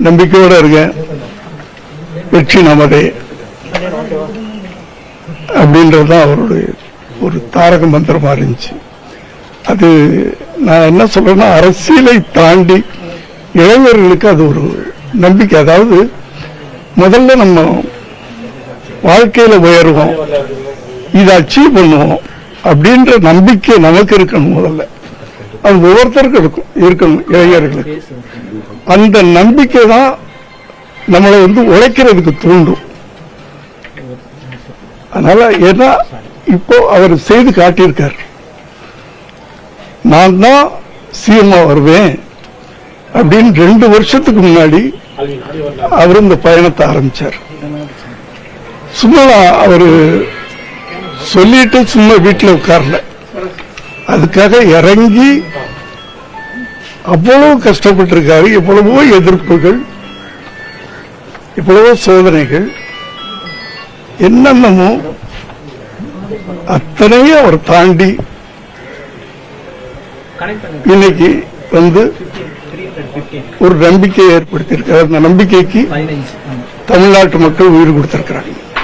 நம்பிக்கையோட இருக்கேன். வெற்றி நமதே அப்படின்றதுதான் அவருடைய ஒரு தாரக மந்திரமா இருந்துச்சு. அது நான் என்ன சொல்றேன்னா, அரசியலை தாண்டி இளைஞர்களுக்கு அது ஒரு நம்பிக்கை. அதாவது முதல்ல நம்ம வாழ்க்கையில உயர்வோம், இதை அச்சீவ் பண்ணுவோம் அப்படின்ற நம்பிக்கை நமக்கு இருக்கணும். முதல்ல அது ஒவ்வொருத்தருக்கும் இருக்கணும். இளைஞர்களுக்கு அந்த நம்பிக்கை தான் நம்மளை உழைக்கிறதுக்கு தூண்டும். அதனால ஏன்னா இப்போ அவர் செய்து காட்டியிருக்கார். நான் தான் சிஎம்ஆ வருவேன் அப்படின்னு 2 வருஷத்துக்கு முன்னாடி அவர் இந்த பயணத்தை ஆரம்பிச்சார். சும்மா அவரு சொல்லிட்டு சும்மா வீட்டில் உட்கார்ல, அதுக்காக இறங்கி அவ்வளவு கஷ்டப்பட்டு இருக்காரு. எவ்வளவோ எதிர்ப்புகள், எவ்வளவோ சோதனைகள், என்னென்னமோ அத்தனையும் அவர் தாண்டி இன்னைக்கு ஒரு நம்பிக்கையை ஏற்படுத்தியிருக்காரு. அந்த நம்பிக்கைக்கு தமிழ்நாட்டு மக்கள் உயிர் கொடுத்திருக்கிறாங்க.